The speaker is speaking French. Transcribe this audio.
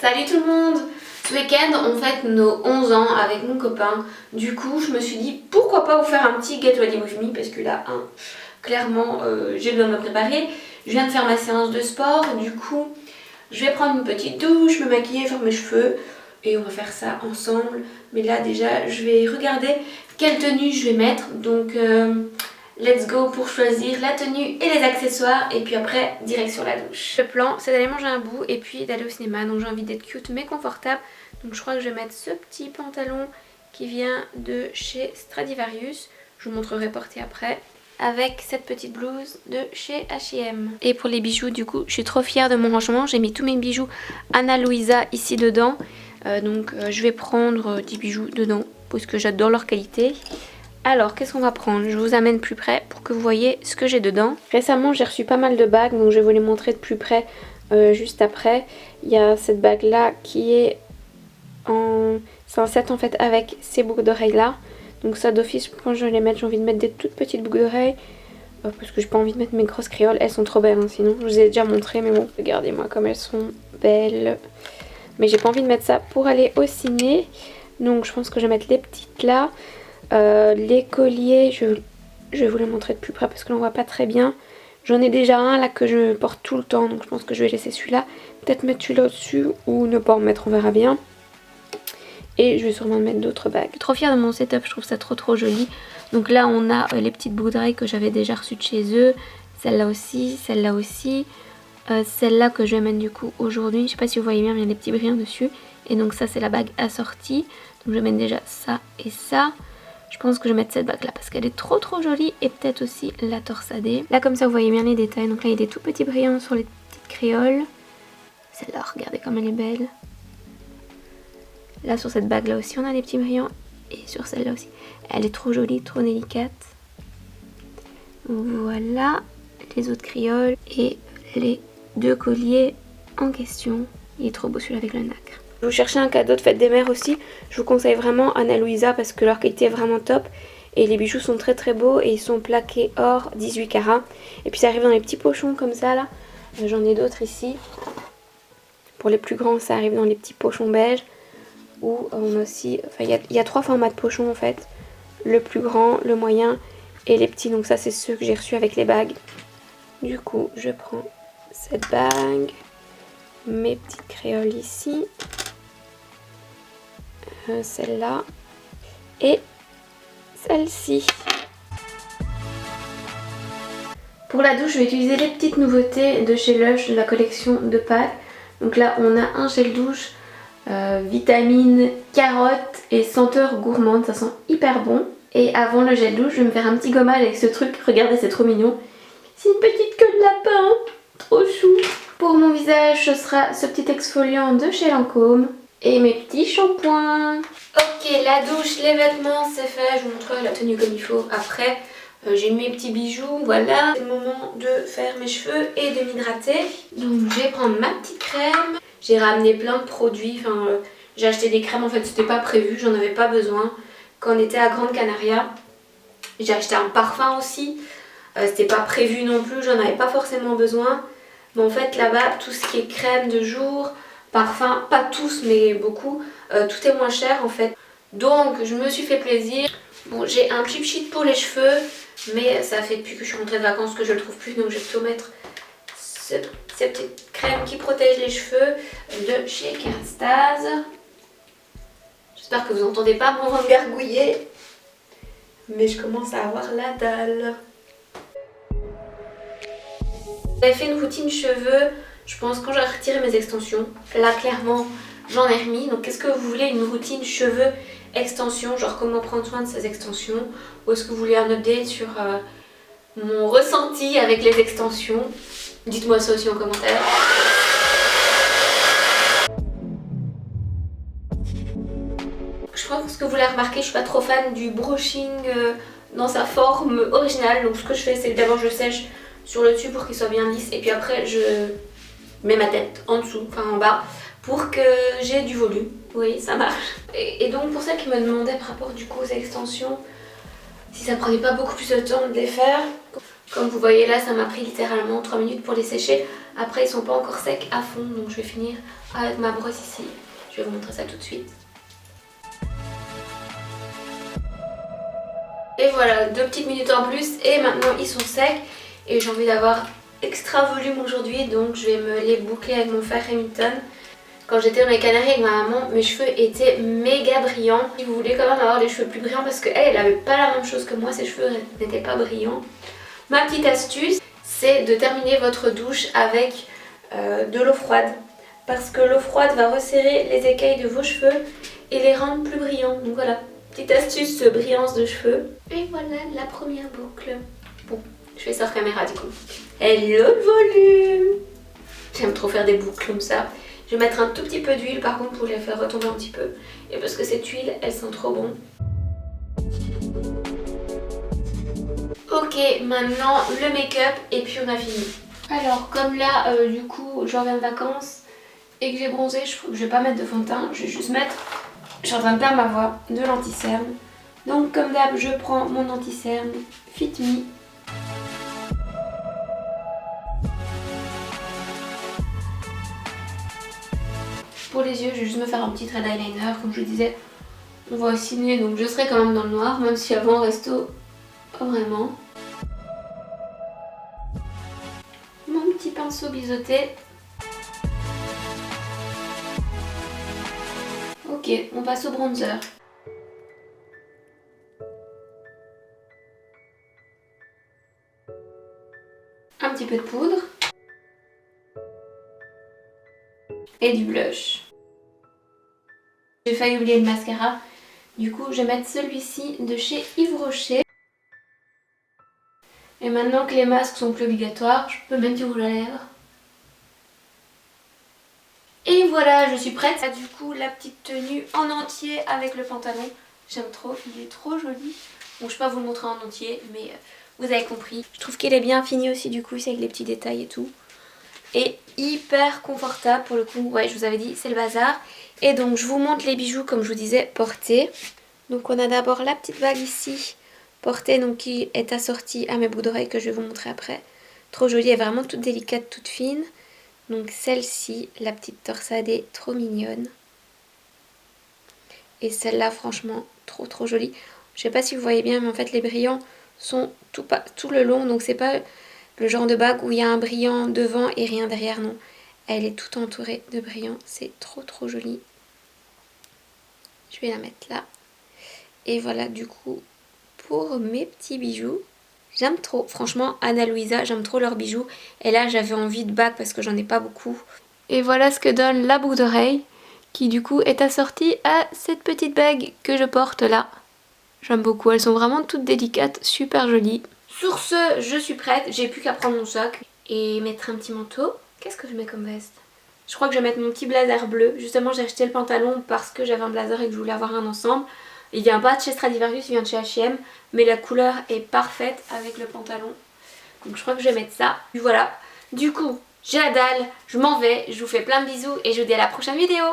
Salut tout le monde! Ce week-end on fête nos 11 ans avec mon copain. Du coup je me suis dit pourquoi pas vous faire un petit get ready with me parce que là clairement j'ai besoin de me préparer. Je viens de faire ma séance de sport, du coup je vais prendre une petite douche, me maquiller, faire mes cheveux et on va faire ça ensemble. Mais là déjà je vais regarder quelle tenue je vais mettre, donc let's go pour choisir la tenue et les accessoires et puis après direct sur la douche. Le plan c'est d'aller manger un bout et puis d'aller au cinéma, donc j'ai envie d'être cute mais confortable. Donc je crois que je vais mettre ce petit pantalon qui vient de chez Stradivarius, je vous montrerai porté après, avec cette petite blouse de chez H&M. Et pour les bijoux du coup je suis trop fière de mon rangement, j'ai mis tous mes bijoux Ana Luisa ici dedans. Je vais prendre des bijoux dedans parce que j'adore leur qualité. Alors qu'est-ce qu'on va prendre? Je vous amène plus près pour que vous voyez ce que j'ai dedans. Récemment j'ai reçu pas mal de bagues, donc je vais vous les montrer de plus près juste après. Il y a cette bague là qui est en... c'est un set en fait avec ces boucles d'oreilles là. Donc ça d'office quand je vais les mettre, j'ai envie de mettre des toutes petites boucles d'oreilles. Parce que j'ai pas envie de mettre mes grosses créoles, elles sont trop belles hein, sinon. Je vous ai déjà montré mais bon, regardez-moi comme elles sont belles. Mais j'ai pas envie de mettre ça pour aller au ciné. Donc je pense que je vais mettre les petites là. Les colliers, je vais vous les montrer de plus près parce que l'on voit pas très bien. J'en ai déjà un là que je porte tout le temps, donc je pense que je vais laisser celui-là. Peut-être mettre celui-là au-dessus ou ne pas en mettre, on verra bien. Et je vais sûrement mettre d'autres bagues. Je suis trop fière de mon setup, je trouve ça trop joli. Donc là on a les petites boucles d'oreilles que j'avais déjà reçues de chez eux. Celle-là aussi, celle-là aussi. Celle-là que je vais mettre du coup aujourd'hui. Je sais pas si vous voyez bien, mais il y a des petits brillants dessus. Et donc ça c'est la bague assortie. Donc je vais mettre déjà ça et ça. Je pense que je vais mettre cette bague là parce qu'elle est trop jolie et peut-être aussi la torsadée. Là comme ça vous voyez bien les détails. Donc là il y a des tout petits brillants sur les petites créoles. Celle-là, regardez comme elle est belle. Là sur cette bague là aussi on a des petits brillants. Et sur celle-là aussi. Elle est trop jolie, trop délicate. Voilà les autres créoles et les deux colliers en question. Il est trop beau celui-là avec le nacre. Vous cherchez un cadeau de fête des mères aussi, je vous conseille vraiment Ana Luisa parce que leur qualité est vraiment top. Et les bijoux sont très beaux et ils sont plaqués or 18 carats. Et puis ça arrive dans les petits pochons comme ça là. J'en ai d'autres ici. Pour les plus grands ça arrive dans les petits pochons beige. Ou on a aussi, enfin il y a 3 formats de pochons en fait. Le plus grand, le moyen et les petits. Donc ça c'est ceux que j'ai reçus avec les bagues. Du coup je prends cette bague. Mes petites créoles ici. Celle-là et celle-ci. Pour la douche je vais utiliser les petites nouveautés de chez Lush de la collection de Pâques. Donc là on a un gel douche vitamine carotte et senteur gourmande, ça sent hyper bon. Et avant le gel douche je vais me faire un petit gommage avec ce truc, regardez c'est trop mignon. C'est une petite queue de lapin, trop chou. Pour mon visage ce sera ce petit exfoliant de chez Lancôme. Et mes petits shampoings. Ok, la douche, les vêtements, c'est fait. Je vous montrerai la tenue comme il faut après. J'ai mes petits bijoux, voilà. C'est le moment de faire mes cheveux et de m'hydrater. Donc je vais prendre ma petite crème. J'ai ramené plein de produits. Enfin, j'ai acheté des crèmes, en fait c'était pas prévu, j'en avais pas besoin. Quand on était à Grande Canaria, j'ai acheté un parfum aussi. C'était pas prévu non plus, j'en avais pas forcément besoin. Mais en fait là-bas, tout ce qui est crème de jour... parfum, pas tous mais beaucoup, tout est moins cher en fait. Donc je me suis fait plaisir. Bon j'ai un cheap sheet pour les cheveux, mais ça fait depuis que je suis rentrée de vacances que je le trouve plus, donc je vais plutôt mettre cette petite crème qui protège les cheveux de chez Kerastase. J'espère que vous n'entendez pas mon ventre gargouiller, mais je commence à avoir la dalle. J'avais fait une routine cheveux. Je pense quand j'ai retiré mes extensions, là clairement j'en ai remis. Donc qu'est-ce que vous voulez, une routine cheveux extensions, genre comment prendre soin de ces extensions, ou est-ce que vous voulez un update sur mon ressenti avec les extensions? Dites-moi ça aussi en commentaire. Je pense que vous l'avez remarqué, je suis pas trop fan du brushing dans sa forme originale. Donc ce que je fais c'est que d'abord je sèche sur le dessus pour qu'il soit bien lisse et puis après je mets ma tête en dessous, enfin en bas, pour que j'ai du volume. Oui, ça marche. Et donc pour celles qui me demandaient par rapport du coup aux extensions, si ça prenait pas beaucoup plus de temps de les faire, Comme vous voyez là, ça m'a pris littéralement 3 minutes pour les sécher. Après ils sont pas encore secs à fond, donc je vais finir avec ma brosse ici. Je vais vous montrer ça tout de suite. Et voilà, 2 petites minutes en plus et maintenant ils sont secs. Et j'ai envie d'avoir extra volume aujourd'hui, donc je vais me les boucler avec mon fer Remington. Quand j'étais dans les Canaries avec ma maman, mes cheveux étaient méga brillants. Si vous voulez quand même avoir les cheveux plus brillants, parce qu'elle avait pas la même chose que moi, ses cheveux n'étaient pas brillants. Ma petite astuce, c'est de terminer votre douche avec de l'eau froide. Parce que l'eau froide va resserrer les écailles de vos cheveux et les rendre plus brillants. Donc voilà, petite astuce brillance de cheveux. Et voilà la première boucle. Bon, je fais ça hors caméra du coup. Hello le volume! J'aime trop faire des boucles comme ça. Je vais mettre un tout petit peu d'huile par contre pour les faire retomber un petit peu. Et parce que cette huile, elle sent trop bon. Ok, maintenant le make-up et puis on a fini. Alors comme là, du coup, je reviens de vacances et que j'ai bronzé, je vais pas mettre de fond de teint. Je vais juste mettre, je suis en train de perdre ma voix, de l'anti-cerne. Donc comme d'hab, je prends mon anti-cerne Fit Me. Pour les yeux, je vais juste me faire un petit trait d'eyeliner. Comme je vous disais, on va au ciné, donc je serai quand même dans le noir, même si avant au resto, pas vraiment. Mon petit pinceau biseauté. Ok, on passe au bronzer. Un petit peu de poudre. Et du blush. J'ai failli oublier le mascara. Du coup, je vais mettre celui-ci de chez Yves Rocher. Et maintenant que les masques sont plus obligatoires, je peux mettre du rouge à lèvres. Et voilà, je suis prête. Là, du coup, la petite tenue en entier avec le pantalon. J'aime trop, il est trop joli. Bon, je ne vais pas vous le montrer en entier, mais vous avez compris. Je trouve qu'il est bien fini aussi, du coup, c'est avec les petits détails et tout. Et hyper confortable pour le coup. Ouais, je vous avais dit, c'est le bazar. Et donc, je vous montre les bijoux, comme je vous disais, portés. Donc, on a d'abord la petite bague ici, portée, donc qui est assortie à mes boucles d'oreilles que je vais vous montrer après. Trop jolie, elle est vraiment toute délicate, toute fine. Donc celle-ci, la petite torsadée, trop mignonne. Et celle-là, franchement, trop jolie. Je sais pas si vous voyez bien, mais en fait les brillants sont tout le long. Donc c'est pas le genre de bague où il y a un brillant devant et rien derrière, non. Elle est toute entourée de brillants. C'est trop joli. Je vais la mettre là. Et voilà du coup pour mes petits bijoux. J'aime trop, franchement Anna Luisa, j'aime trop leurs bijoux. Et là j'avais envie de bague parce que j'en ai pas beaucoup. Et voilà ce que donne la boucle d'oreille, qui du coup est assortie à cette petite bague que je porte là. J'aime beaucoup, elles sont vraiment toutes délicates, super jolies. Sur ce, je suis prête, j'ai plus qu'à prendre mon socle et mettre un petit manteau. Qu'est-ce que je mets comme veste? Je crois que je vais mettre mon petit blazer bleu. Justement j'ai acheté le pantalon parce que j'avais un blazer et que je voulais avoir un ensemble. Il vient pas de chez Stradivarius, il vient de chez H&M, mais la couleur est parfaite avec le pantalon. Donc je crois que je vais mettre ça. Puis voilà, du coup, j'ai la dalle, je m'en vais, je vous fais plein de bisous et je vous dis à la prochaine vidéo.